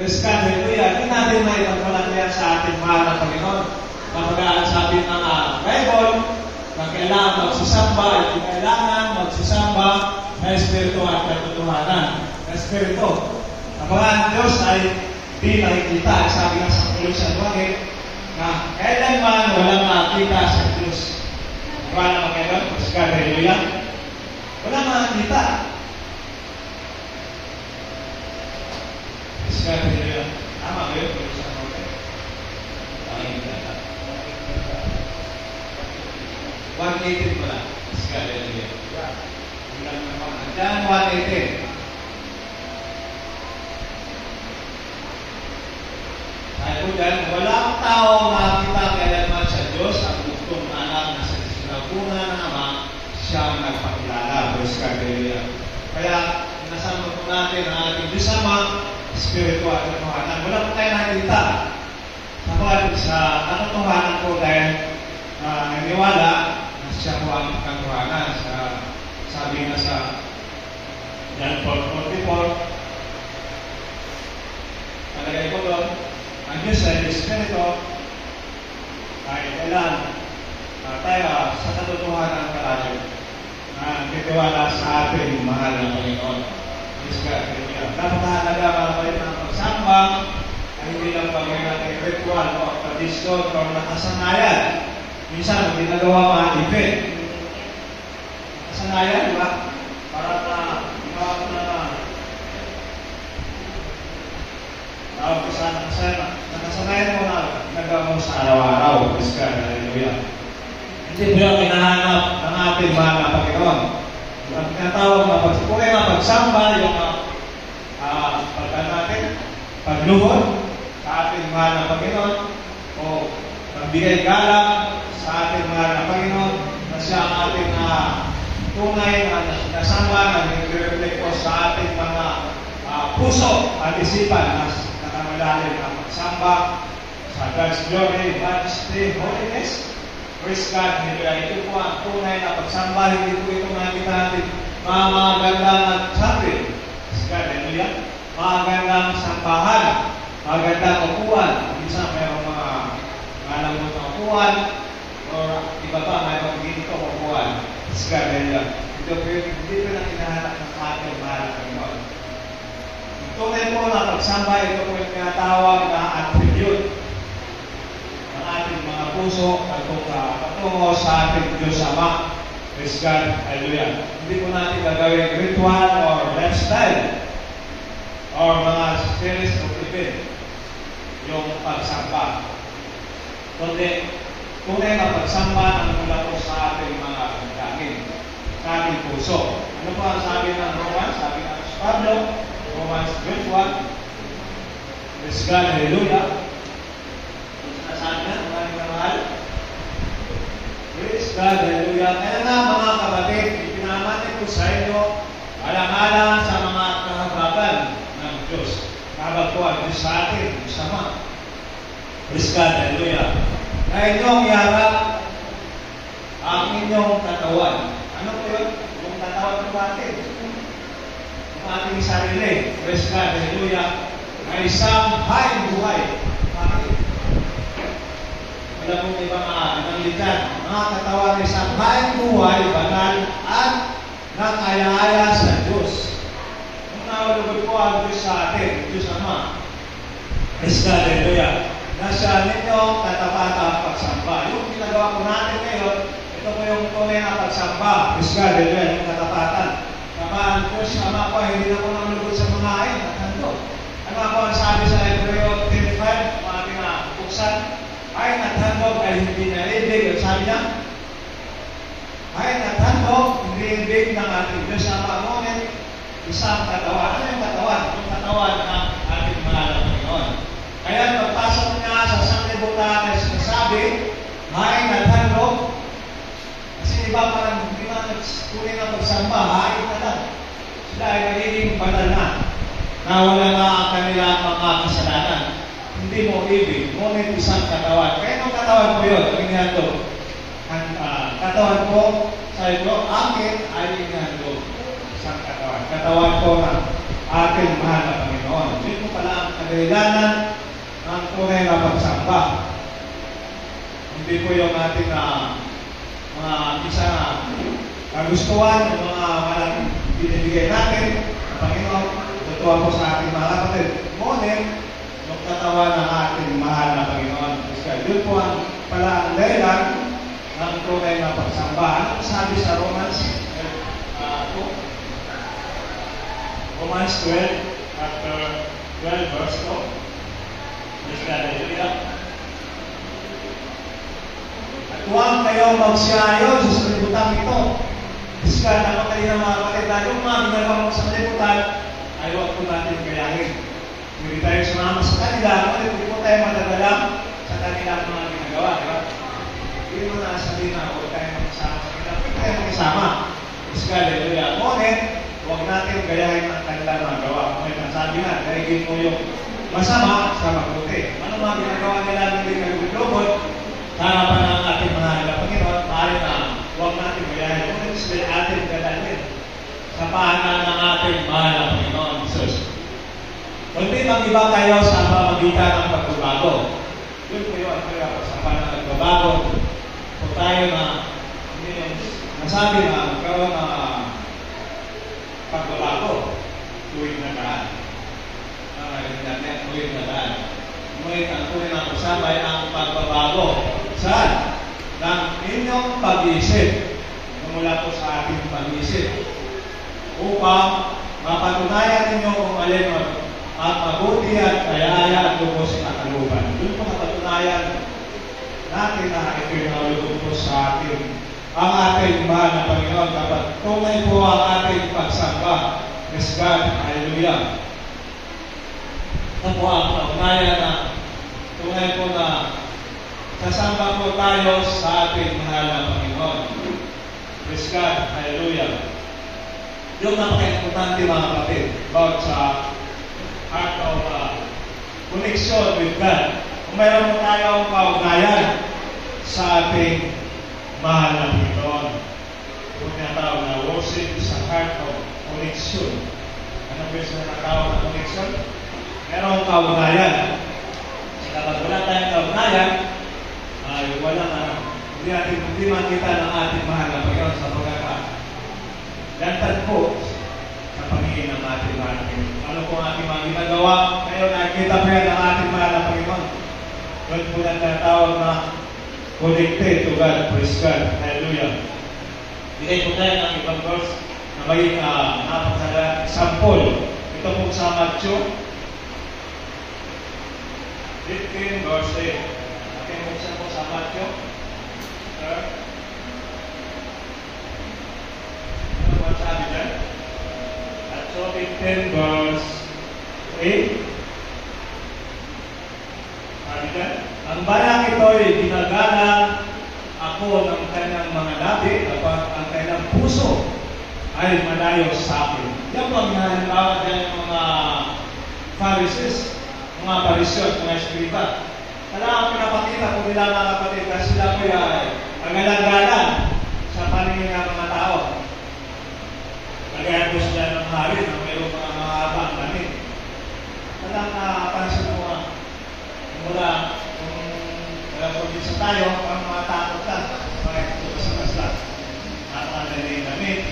Praise God, hallelujah. Hindi natin may pagpalataya sa ating mahal na Panginoon. Kapag sabi ng Bible, na kailangan magsisamba at kailangan magsisamba na Espiritu at katotohanan. Na Espiritu. Kapag ang Diyos ay di nakikita, sabi nga sa Colossians 1, na kailanman walang makita sa Diyos. Wala naman kayo, praise God, hallelujah. Walang makita. Praise God, hallelujah. Tama ba yun? Colossians 1:18 pala. Praise God, hallelujah. John 1:18. Ay po dyan, walang tao makakita kailanman sa Diyos ang bugtong anak na sa sinabunan ng Ama siyang nagpakilala. Praise God, hallelujah. Kaya, nasama po natin ang ating Diyos Ama, Espiritu at katotohanan. Wala po tayo nakikita. Sapagkat sa katotohanan po dahil naniwala na siya po ang katotohanan. Sabi nga sa John 4:44, talagay ko doon, ang Diyos ay Espiritu, ay kailan tayo sa katotohanan palagi na titiwala sa ating mahal na Panginoon. Dapat halaga mga kalit ng pagsamba ay hindi lang bagay natin ritual o tradisyon o nakasanayan. Minsan, ginagawa mga event. Nakasanayan, di ba? Para nakasanayan mo na nagawa mo sa araw-araw. Praise God, hallelujah. Hindi po yung kinahanap ng ating mahal na Panginoon. Ang tinatawag na kung kayo mapagsamba, yung pagluhod sa ating mahal na Panginoon o magbigay galang sa ating mahal na Panginoon na siya ang ating tunay na nasamba na nag-reflect po sa ating mga puso at isipan na nakamalalim ang pagsamba sa God's glory, majesty, holiness. Praise God, ito po ang tunay na pagsamba. Hindi po ito nakita natin mga magandang at sabi. Praise God, hallelujah. Magandang sambahan, magandang upuan. Minsan mayroong mga malambot na upuan o iba pa mayroong ginito upuan. Praise God, hallelujah. Ito po yung hindi po na kinahanap ng ating mahal na Panginoon. Tunay po na pagsamba, ito po yung tinatawag na attribute ng ating mga puso at patungo sa ating Diyos Ama. Praise God, hallelujah. Hindi po natin gagawin ritual or lifestyle or mga series of event yung pagsamba. Kundi, tunay na pagsamba ang mula po sa ating mga damdamin, sa ating puso. Ano po ang sabi ng Romans? Sabi ng Pablo, Romans 12:1. Praise God, hallelujah. Sinasabi na, maraming kamahal. Praise God, hallelujah. Kaya nga mga kapatid, ipinamanin ko sa inyo alang-alang sa mga kahabagan ng Diyos. Kahabag ko ang Diyos sa atin, Diyos Ama. Praise God, hallelujah. Na inyong iharap ang inyong katawan. Ano po yun? Yung katawan ko natin. Yung ating sarili. Praise God, hallelujah. Ay isang buhay. Bakit? Wala pong ibang litan. Mga katawan ay isang buhay, banal, at nakaya-aya sa Diyos. Kung naulugod po ang Diyos sa atin, Diyos Ama. Praise God, hallelujah. Nasa ninyong katapatang pagsamba. Yung ginagawa po natin ngayon, ito po yung tunay na pagsamba. Praise God, hallelujah, yung katapatan. Kapag Diyos Ama po, hindi na po naulugod sa mga ayin at handog. Ano po ang sabi sa Hebreo 25, mga pinabuksan? Ay nathandog ay hindi nalibig. At sabi niya, ay nathandog, hindi ibig ng ating Diyos Ama. Ngunit, isang katawan. Ano yung katawan? Yung katawan ng ating mahal na Panginoon. Kaya pagpasok niya sa sanglibutan ay sinasabi, ay nathandog. Kasi iba parang hindi na tunay na pagsamba, ay na lang. Sila ay nagiging banal na. Nawala na ang kanilang mga kasalanan. Hindi mo ibig, ngunit isang katawan. Kaya nung katawan ko yun, ang inihandog. Ang katawan ko, sabi ko, akin ay inihandog. Isang katawan. Katawan ko ng ating mahal na Panginoon. Yun po pala ang kailangan ng tunay na pagsamba. Hindi po yung ating mga isa na kagustuhan, yung mga walang binibigay natin ng Panginoon. Natuwa po sa ating mga kapatid. Ngunit, yung katawan ng ating mahal na Panginoon. Kasi yun po ang pala ang dahilan ng tunay na pagsamba. Ano sabi sa Romans 12, chapter 12, verse 2. Praise God, hallelujah. At huwag kayo magsiayon sa sanlibutan ito. Praise God, ako kayo ng mga kapatid na yung mga ginagawa mo sa sanlibutan ay huwag po natin gayahin. Hindi tayo sumama sa kanila, hindi po tayo madadala sa kanilang mga ginagawa. Diba? Hindi mo na sabihin na huwag tayo makasama sa kanila. Huwag tayo makasama. Praise God, hallelujah. Ngunit, huwag natin gayahin ang kanilang mga gawa. Ngunit ang sabi na, gayahin mo yung masama sa mabuti. Ano mga ginagawa nila hindi kagublubot sa harapan ng ating mga Panginoon, maaari na huwag natin gayahin. Ngunit sila ating galalin sa paanan ng ating mahal na Panginoon Jesus. Kundi mag-iba tayo sa pamamagitan ng pagbabago. Yun po yun, sa paanan ng pagbabago. Kung tayo na hindi yung nasabi na magkaroon na pagbabago, tuwing na daan. Tuwing na daan. Ngunit ang tuwing na kasama ay ang pagbabago. Saan? Ng inyong pag-iisip. Mula po sa ating pag-iisip. Upang mapatunayan ninyo kung alin at mabuti at kayaya at lubos na kalooban. Doon po napatunayan natin na ito yung nalulubos sa ating ang ating mahal na Panginoon kapag tunay po ang ating pagsamba. Praise God, hallelujah. Ito po ang paunayan na tunay po na sasamba po tayo sa ating mahal na Panginoon. Praise God, hallelujah. Yung napaka-importante mga kapatid about sa heart of connection with God. Kung mayroon po tayong paunayan sa ating mahal na Panginoon. Kung tinatawag na worship sa heart of connection. Ano po yung tinatawag na connection? Merong kaunayan. Kapag wala tayong kaunayan, ay hindi makita ng ating mahal na Panginoon sa pagkakagantad po sa pangingin ng ating mahal na Panginoon. Ano po ang ating mga ginagawa? Ngayon, nakikita po yan ng ating mahal na Panginoon. Doon po yung tinatawag na connected to God. Praise God. Hallelujah. Bigay po tayo ng ibang verse na maging example. Ito po sa Matthew 15 verse 8. Akin po siya po sa Matthew. Ano po sabi dyan? Matthew 15 verse 8. Sabi dyan, ang balang ito ay ginagalang ako ng kanyang mga labi kapag ang kanyang puso ay malayo sa akin. Yan po ang halimbawa dyan ng mga Pharisees, mga Parisyon, mga Eskrita. Talagang pinapakita po nila mga kapatid na sila po ay agalang-galang sa paningin ng mga tao. Kagaya po sila ng hari na mayroong mga mahabang damit. Talagang napansin mo mula kung pag-isa tayo, ang mga takot lang, bakit ito sa kasla? Napakadali damit,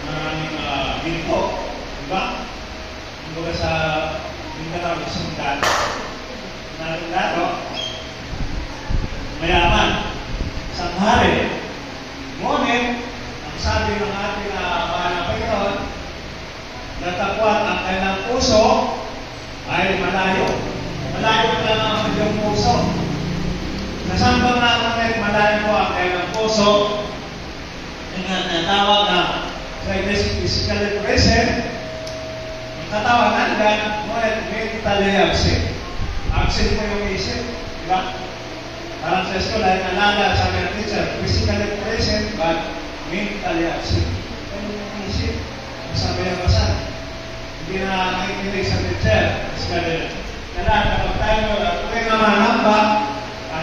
maraming ginto, diba? Kumbaga sa Mindanao, isang dati. Natin dato, mayaman, isang hari. Ngunit, ang sabi ng ating mahal na Panginoon, natapwat ang kanyang puso ay malayo. Malayo lang ang yung puso. Nasambang naman malayo po ang kanyang puso. Yung natawag na physically present, ang katawanan lang, ngunit mentally absent. Absent po yung isip. Diba? Parang sa school, ay nalala sa mga teacher, physically present but mentally absent. Ano yung isip? Sabi ang basa. Hindi na nakikinig sa teacher. Physically kailangan kapag tayo tuwing na manamba,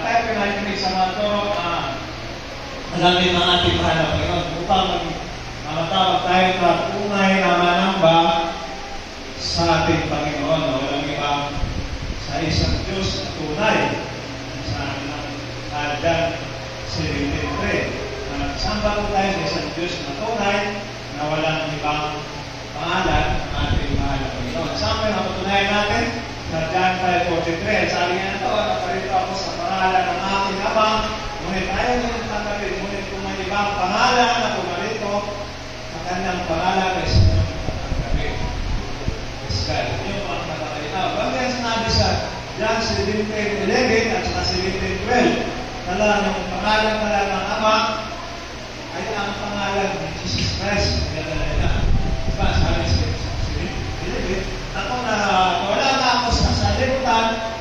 tayo pinakikinig sa mga ito, malalim ang ating mahal na Panginoon. Upang matawag tayo na tunay na manamba sa ating Panginoon. Walang iba Diyos na tunay, na walang ibang pangalan ng ating mahal na Panginoon. Saan po yung mapatunayan natin? Sa John 5:43, sabi nga ito, naparito ako sa pangalan ng aking Ama, ngunit ayaw niyong tanggapin, ngunit kung may ibang pangalan na pumarito, sa kanyang pangalan ay sinyong tatanggapin. Yes, God. Yun po ang nakakalitaw. Bago yan sinabi sa John 17:11 at saka 17:12, tala ng pangalan pala ng Ama ay ang pangalan ni Jesus Christ. Nagdala nila. Diba? Sabi sa 17:11, ako na wala na ako sa salibutan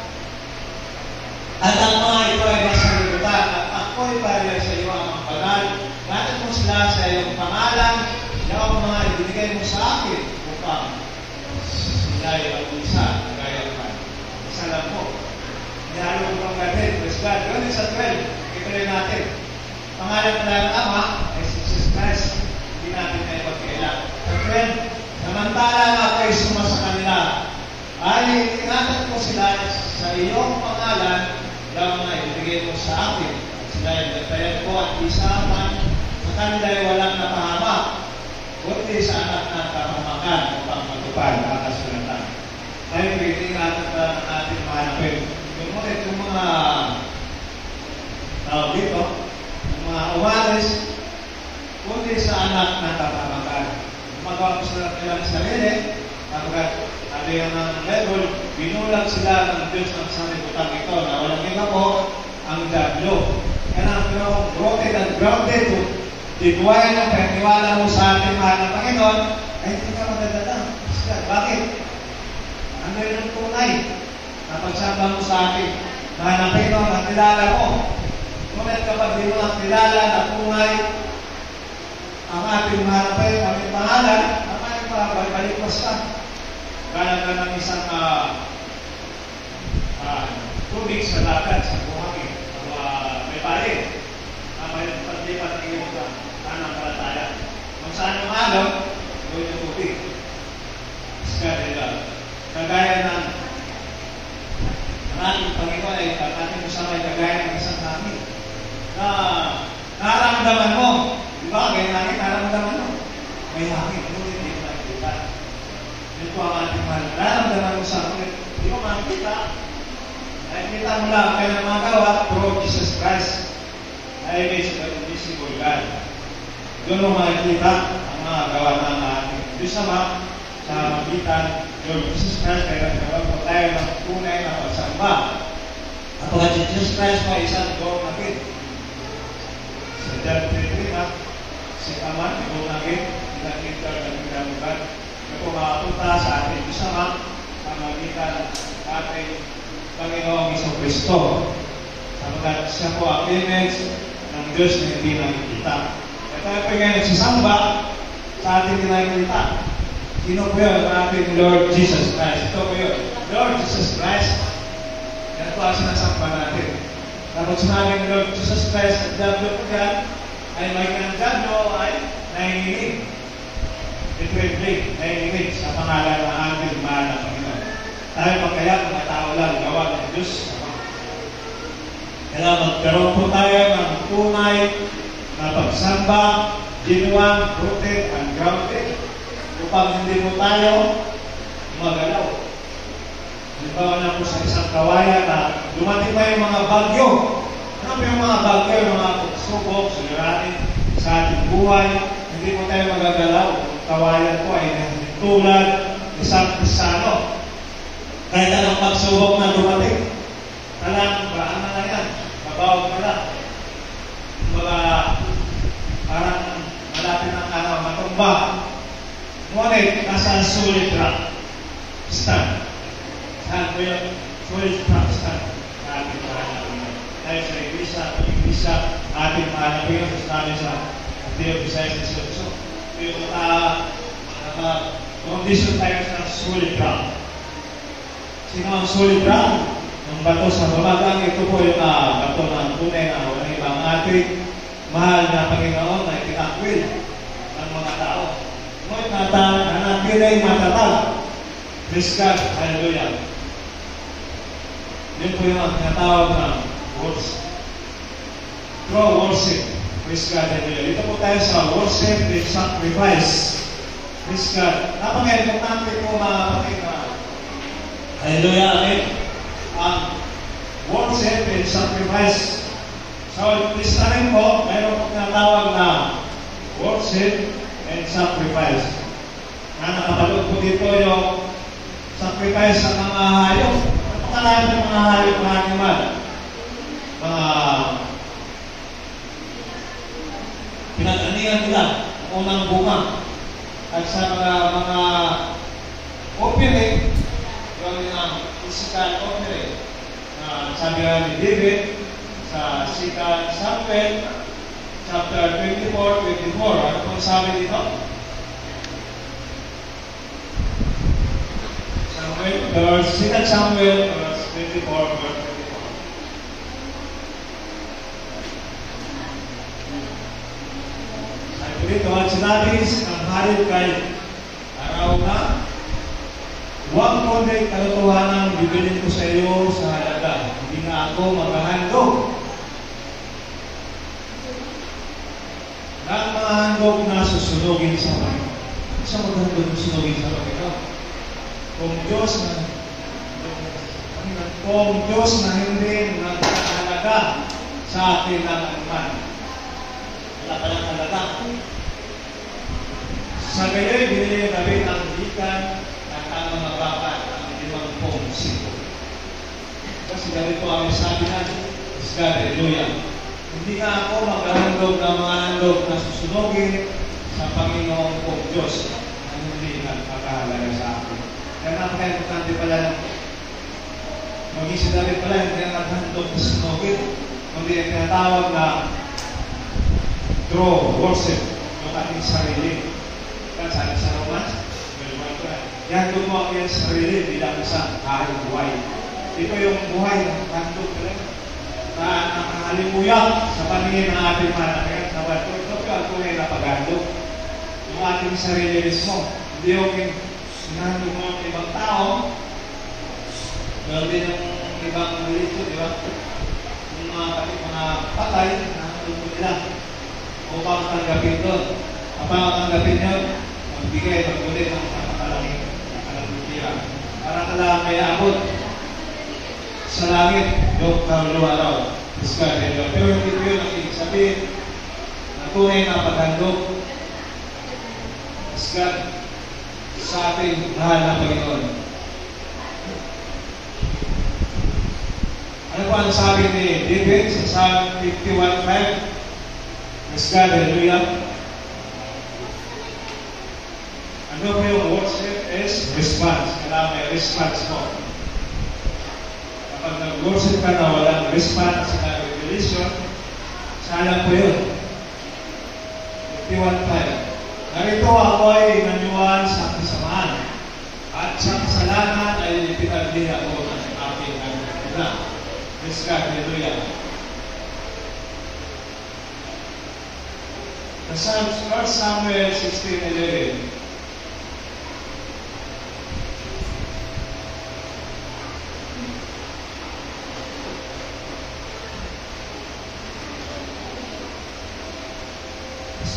at ang mga ito ay nasa salibutan at ako'y pala sa iyo ang banal. Bakit mo sila sa iyong pangalan? Yung ang mga ibinigay mo sa akin upang sila ay mag-isa, gaya naman. Isa lang po. Nihalo ko ang gatin. Praise God. Yun sa 12. Ito rin natin. Pangalan pala ng Ama ay Jesus Christ. Hindi natin na ipagkailan. Sa 12, samantala na ako'y suma sa kanila, ay tinatanong ko sila sa iyong pangalan, yung mga ibigay mo sa akin. Sila ay nagtayan ko at isaman, sa kanila ay walang napahamak, kundi sa anak ng kapamakan upang matupad ang kasulatan. Ngayon, pinitingatan na ng ating mahanapin. Yung mga tao dito, yung mga umalis, kundi sa anak ng kapamakan. Magawa ko sila nilang sarili, kapag sabi ng Bible, binulag sila ng Diyos ng sanlibutan ito na walang iba po ang Diablo. Kaya ang broken and grounded to dibuhay ng paniwala mo sa ating mahal na Panginoon, ay hindi ka magdadala. Bakit? Ano yung tunay na pagsamba mo sa akin? Mahal na Panginoon, ang kilala mo. Ngunit kapag di mo ang kilala na tunay, ang ating mahal na Panginoon, ang ating pangalan, ang ating pagbalik-balikwas ka. Gaya ka ng isang tubig sa dagat, sa buhangin, may pari. May pag-lipat ng iyong pananampalataya. Kung saan yung alaw, doon yung tubig. Kagaya ng ating Panginoon ay ating usama ay kagaya ng isang namin. Na nararamdaman mo, di ba? Kaya namin nararamdaman mo. May hangin, ngunit hindi mo nakikita. Yun po ang ating mahal. Nararamdaman mo sa akin, hindi mo makikita. Nakikita mo lang kaya ng mga gawa through Jesus Christ. Ay based on invisible God. Doon mo makikita ang mga gawa ng ating Diyos Ama sa magitan yung Jesus Christ kaya nagkaroon po tayo ng tunay na pagsamba. At pagkat si Jesus Christ po isang doon natin. Sa John 3:3, si Ama, doon natin, nakita ng pinamukan. Ito po makapunta sa ating Diyos Ama sa magitan ating Panginoong Kristo. Sapagkat siya po ang image ng Diyos na hindi nakikita. Ito ay po yung nagsasamba sa ating nakikita. Sino po yun? Ang ating Lord Jesus Christ. Ito po yun. Lord Jesus Christ. Yan po ang sinasamba natin. Tapos sinabi ng Lord Jesus Christ, ang Diablo po yan, ay may kang Diablo ay nahinginig. Literally, nahinginig sa pangalan ng ating mahal na Panginoon. Tayo magkaya mga tao lang, gawa ng Diyos. Kaya magkaroon po tayo ng tunay na pagsamba, genuine, rooted, and grounded. Upang hindi mo tayo magalaw. Halimbawa na po sa isang kawayan na dumating pa yung mga bagyo. Ano po yung mga bagyo, yung mga pagsubok, suliranin sa ating buhay, hindi mo tayo magagalaw. Kawayan po ay tulad isang pisano. Kahit anong pagsubok na dumating, alam, baan na yan, mabawag na lang. Parang malapit ng matumba. Ngunit, nasa solid rock stand. Saan po yung solid rock stand na ating mahal na Panginoon? Dahil sa Iglesia, ating mahal na Panginoon, sabi sa Mateo 16:18. Yung condition tayo ng solid rock. Sino ang solid rock? Ang bato sa bamagang, ito po yung bato ng tunay na walang ibang ating mahal na Panginoon na itinakwil ng mga tao. Ngunit nanatili matatag. Praise God. Hallelujah. Yun po yung tinatawag ng worship. True worship. Praise God, hallelujah. Dito po tayo sa worship and sacrifice. Praise God. Napaka-importante po mga kapatid na hallelujah, amen. Ang worship and sacrifice. So, this time po, mayroon po tinatawag na worship and sacrifice. Nakapalog po dito yung sacrifice sa mga hayop. Napakalahat ng mga hayop na animal. Mga pinag-anihan nila unang bunga. At sa mga offering, yung physical offering, sabi nga ni David sa 2 Samuel chapter 24, ano pong sabi dito? Second Samuel, verse 24, verse 24. Sabi dito, at sinabi ng hari kay araw na, huwag mo rin katotohanan bibilin ko sa iyo sa halaga. Hindi na ako maghahandog. Ang mga handog na susunogin sa Panginoon. Sa maghandog na susunogin sa Panginoon. Kung Diyos na hindi nagkakalaga sa akin ng anuman. Wala pa lang talaga. Sa gayoy, binili na rin ang ikan at ang mga baka ang 50 siko. Kasi ganito ang sabi natin, is God, hallelujah. Hindi na ako maghahandog ng mga handog na susunogin sa Panginoon kong Diyos na hindi nagkakalaga sa akin. Kaya napaka-importante pala mag-isip natin pala hindi na naghandog na sunogin. Kundi ang tinatawag na draw, worship, yung ating sarili. Kan sabi sa Romans, ihandog mo ang iyong sarili bilang isang kahit buhay. Ito yung buhay na handog na nakahalimuyak sa paningin ng ating manakit na bato. Ito po ang tunay na paghandog. Yung ating sarili mismo. Hindi yung hinahandog mo ang ibang tao, meron din yung ibang relito, di ba? Yung mga patay, hinahandog mo nila. Upang tanggapin doon. Upang tanggapin yun, magbigay, magulit ng napakalaking pira. Para ka lang may abot sa langit, yung kaluluwa-araw. Pero hindi ko yun ang ibig sabihin na tunay na paghandog sa ating mahal na Panginoon. Ano po ang sabi ni David sa Psalm 51:5? Praise God, hallelujah. Ano po yung worship is response. Kailangan may response po. Kapag nag-worship ka na walang response na revelation, sayang po yun. 51:5. Narito ako ay naniwala sa kasamaan at sa kasalanan ay pinagli ako ng aking nagkakita. Praise God, hallelujah. Sa 1 Samuel 16:11.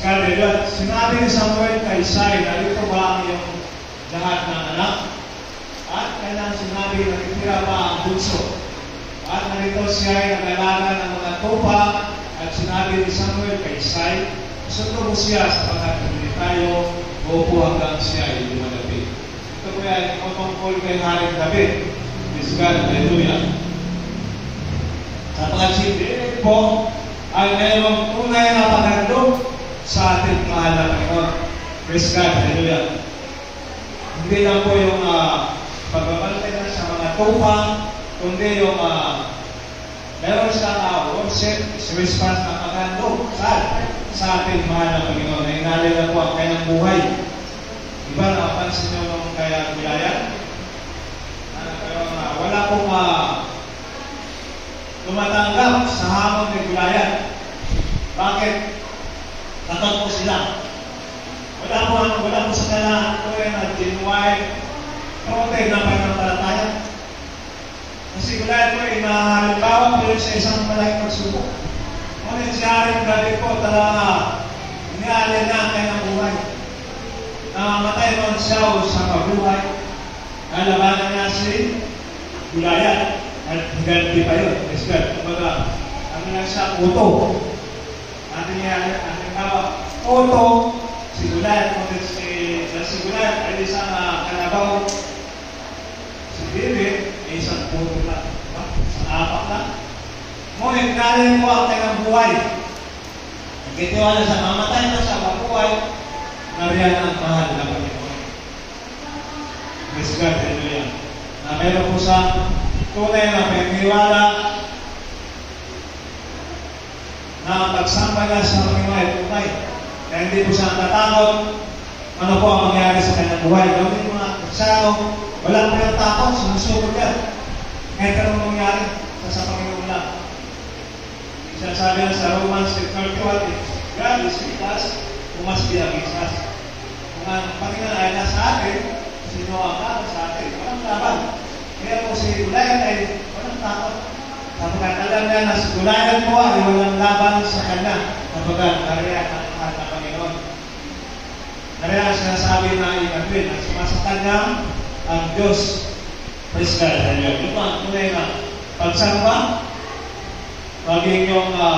Hallelujah. Sinabi ni Samuel kay Isai, narito ba ang iyong lahat ng anak? At kailang sinabi, nakitira pa ang bunso. At narito siya ay nag-alaga ng mga tupa. At sinabi ni Samuel kay Isai, sundo mo siya sapagkat hindi tayo uupo hanggang siya ay lumalapit. Ito po ay tungkol kay Haring David. Praise God, hallelujah. Sapagkat si David po ay mayroong tunay na paghandog sa ating mahal na Panginoon. Praise God, hallelujah. Hindi lang po yung pagbabantay na sa mga tupa, kundi yung meron siyang worship, response na paghandog sa ating mahal na Panginoon. Na inalila po ang kanyang buhay. Diba, nakapansin nyo nung kaya Goliath? Wala pong tumatanggap sa hamon ni Goliath. Bakit? Tatot po sila. Wala po sa kailangan ko na genuine protect na pananampalataya. Kasi Goliath po ay mahalimbawa po yun sa isang malaking pagsubok. Ngunit si Haring David po talaga nialin na ang kanyang buhay. Namamatay man siya sa mabuhay. Nalabanan niya si Goliath. At higanti pa yun. Yes, God. Kumbaga, ano lang siya? Uto. Ating tawag. Uto. Si Goliath. Si Goliath ay isang kalabaw. Si David ay isang puto lang. Isang apak lang. Ngunit nalin mo ang kanyang buhay. Nagkitiwala sa mamatay na siya mabuhay. Nariyan ang mahal na Panginoon. Praise God. Hallelujah. Na meron po sa tunay na pagniwala na pagsamba niya sa Panginoon ay tunay. Kaya hindi po siya natatakot ano po ang mangyari sa kanyang buhay. Gawin mga Kristyano, walang pinatakot, sumusunod yan. Kahit anong mangyari sa Panginoon lang. Sabi na sa Romans 31, God is with us, who must be against us. Kung ang Panginoon ay nasa atin, sino ang laban sa atin? Walang laban. Kaya po si Goliath ay walang takot. Kapag alam niya na si Goliath po ay walang laban sa kanya. Kapag nariyan ang mahal na Panginoon. Nariyan ang sinasabi na ikagwin at sumasa kanya ang Diyos. Praise God. Ito ang tunay na pagsamba. Maging yung mga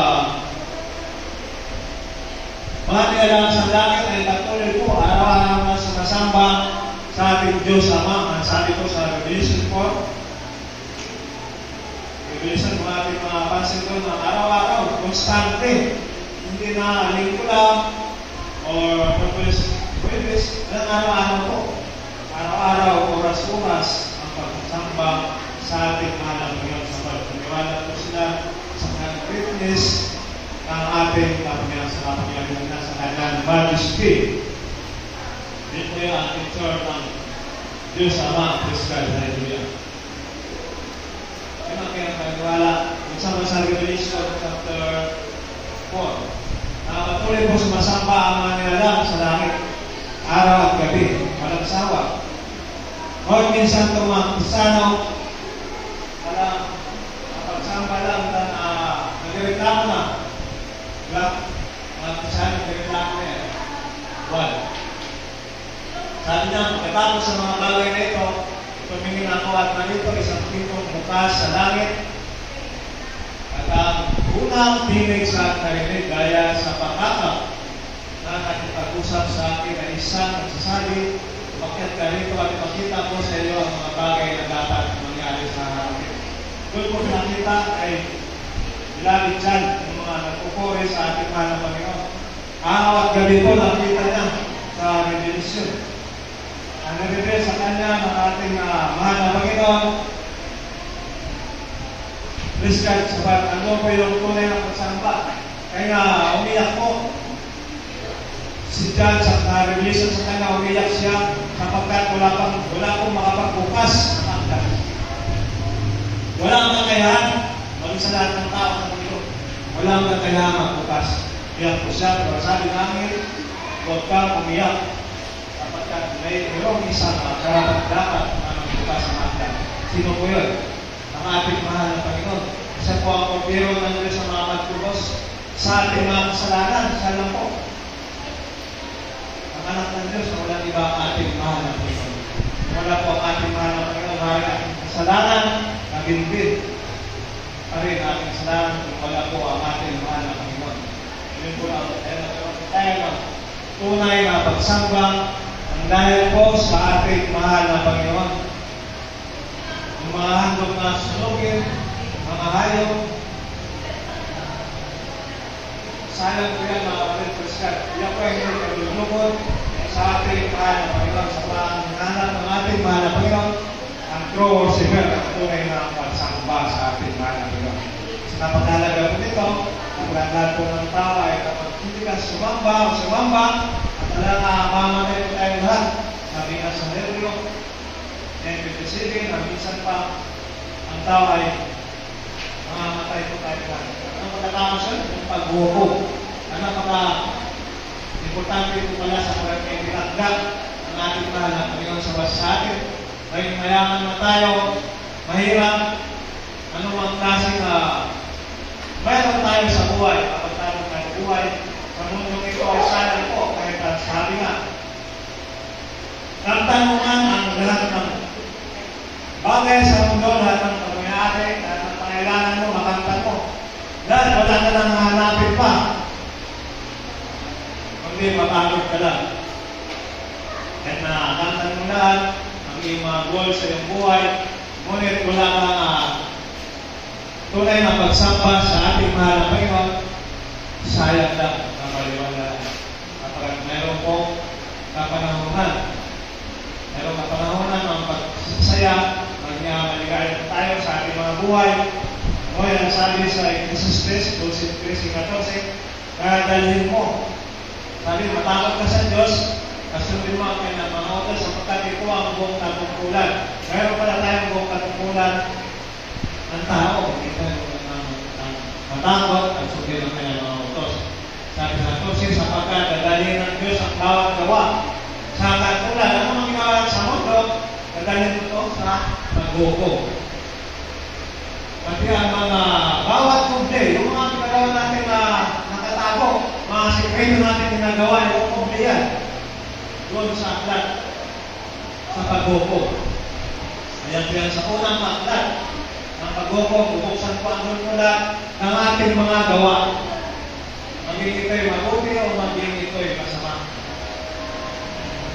nilalang sa langit ay patuloy po araw-araw na sumasamba sa ating Diyos Ama. Ang sabi ko sa Revelation 4, Revelation mga ating mga pansin ko na araw-araw, constante, hindi na linggo lang or purpose, araw-araw po. Araw-araw, oras-oras ang pagsamba sa ating mahal na Panginoon sa pagpaniwala po sila sa kanyang greatness ng ating Panginoon sa Panginoon na sa kanyang majesty. Hindi po yung ating church ng Diyos Ama, Praise God, Hallelujah. Yun ang kanyang paniwala. Magsama sa Revelation chapter 4. Patuloy po sumasamba ang mga nilalang sa langit, araw at gabi, walang sawa. Huwag minsan itong mga Kristiyano, pagsamba lang na nagreklamo na. Diba? Mga Kristiyano nagreklamo na yan. One. Sabi niya, pagkatapos sa mga bagay na ito, tumingin ako at nalito isang pintong bukas sa langit. At ang unang tinig sa narinig gaya sa pakakap na nakipag-usap sa akin na isang nagsasabi, umakyat ka rito at ipakita ko sa iyo ang mga bagay na dapat mangyari sa harapan. Doon po pinakita ay ilagit dyan ng mga nagpupuri sa ating mahal na Panginoon. Araw at gabi po nakita niya sa Revelation. Ang nag-reveal sa kanya ng ating mahal na Panginoon. Praise God, sabat, ano po yung tunay na pagsamba. Kaya nga, umiyak po. Si John sa Revelation sa kanya, umiyak siya sapagkat wala pong makapagbukas ng akda. Walang kakayahan, maging sa lahat ng tao sa mundo. Walang kakayahan magbukas. Iyak po siya, pero sabi namin, huwag kang umiyak. Sapagkat mayroong isang karapat dapat na magbukas ng akda. Sino po yun? Ang ating mahal na Panginoon. Isa po ang pagpiro ng Diyos sa mga magtubos sa ating mga kasalanan. Siya lang po. Ang anak ng Diyos na walang iba ang ating mahal na Panginoon. Wala po ang ating mahal na Panginoon. Mahal ang ating kasalanan, nabinbin. Pa rin ating kasalanan kung wala po ang ating mahal na Panginoon. Yun po lang. Tayo ng tunay na pagsamba ang dahil po sa ating mahal na Panginoon. Yung mga handog na sunugin, mga hayop, sayang po yan mga kapatid, praise God. Yan po ay hindi kalulungkot sa ating mahal na Panginoon, sa panghanap ng ating mahal na Panginoon, ang true worshiper, ang tunay na pagsamba sa ating mahal na Panginoon. Sa napakalaga po nito, ang lahat po ng tao ay kapag hindi ka sumamba, at talaga mamatay po tayo lahat, sabi nga sa Hebreo, and receiving, na minsan pa ang tao ay mamamatay po tayo lahat. Ang pagkatapos yun, yung pagbuhok. Ano importante po pala sa pagkakailangan ang ating mahal na Panginoon sa basa sa atin. Kahit mayaman na tayo, mahirap, anumang klaseng mayroon tayo sa buhay kapag tayo buhay. Sa mundo nito ay sana po, kahit at sabi nga, nagtanungan ang lahat ng bagay sa mundo, lahat ng pangyayari, lahat ng pangailangan mo, makanta mo. Dahil wala ka lang hanapin pa. Kundi mapagod ka lang. Kahit nakakanta mo lahat, ang iyong mga goals sa iyong buhay, ngunit wala kang tunay na pagsamba sa ating mahal na Panginoon, sayang lang na maliwala. Kapag meron po kapanahonan, meron kapanahonan ng pagsasaya, magmaligaya tayo sa ating mga buhay. Ngayon, ang sabi sa Ecclesiastes 12:13-14, dadalhin mo. Sabi, matakot ka sa Diyos, kasundin mo ang kanyang mga utos sapagkat ito ang buong katungkulan. Meron pala tayong buong katungkulan ng tao. Ito yung matakot at sundin ang kanyang mga utos. Sabi sa 14, sapagkat dadalhin ng Diyos ang bawat gawa sa katungkulan. Ano ang ginawa sa mundo? Dadalhin ito sa pagbuko. Pati ang mga bawat kumple, yung mga ginagawa natin na nakatago, mga sikreto natin ginagawa, yung kumple yan. Doon sa aklat, sa pagbuko. Ayan yan sa unang aklat ng pagbuko, bubuksan po ang nula ng ating mga gawa. Maging ito'y mabuti o maging ito'y masama.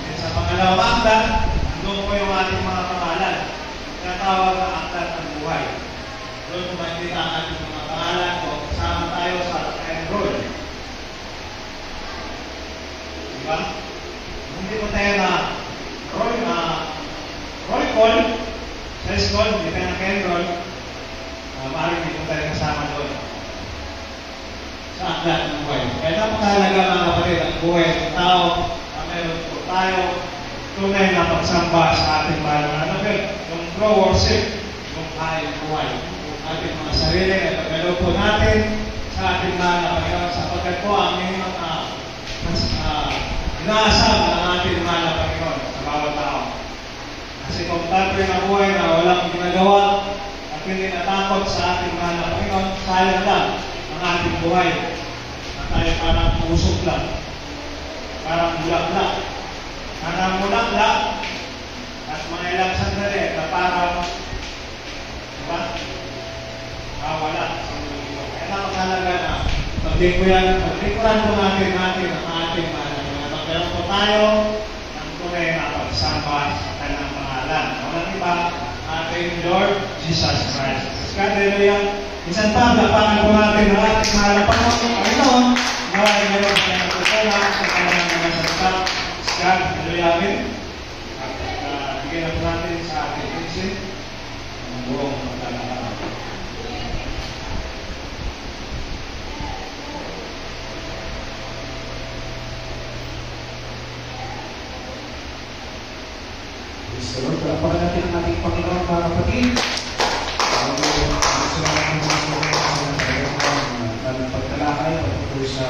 At sa pangalawang aklat, doon po yung ating mga pangalan. Tinatawag ang aklat ng buhay. Doon kung makikita ang ating mga pangalan o kasama tayo sa enroll. Diba? Hindi mo tayo na roll call, sales call, hindi tayo naka-enroll, maaaring hindi mo tayo kasama doon sa aklat ng buhay. Kaya napakahalaga mga kapatid ang buhay ng tao na meron po tayo tunay na pagsamba sa ating mahal na Panginoon. Yung true worship, yung kayang buhay. Ating mga sarili ay pagkalo po natin sa ating mahal na Panginoon sapagkat po ang inyong inaasam ng ating mahal na Panginoon sa bawat tao. Kasi kung tayo na buhay na walang ginagawa at hindi natakot sa ating mahal na Panginoon, sayang lang ang ating buhay na tayo parang usok lang, parang bulak-lak. Parang bulak-lak at mga ilang sandali na parang diba? Wala sa mundo ito. Kaya napakahalaga na paglikuran po natin ang ating mahal na Panginoon. Magkaroon po tayo ng tunay na pagsamba sa kanyang pangalan. Walang iba, ating Lord Jesus Christ. Hallelujah. Minsan pa, lapangan po natin ang ating mahal na Panginoon. Naway meron sa kanyang tutulong sa kanyang mga salita. Hallelujah. Amen. At bigyan na po natin sa ating prinsip ang buong paglalakad. So, palapakan natin ang ating Panginoon mga kapatid. Gusto natin mga kapatid sa pagtalakay patungkol sa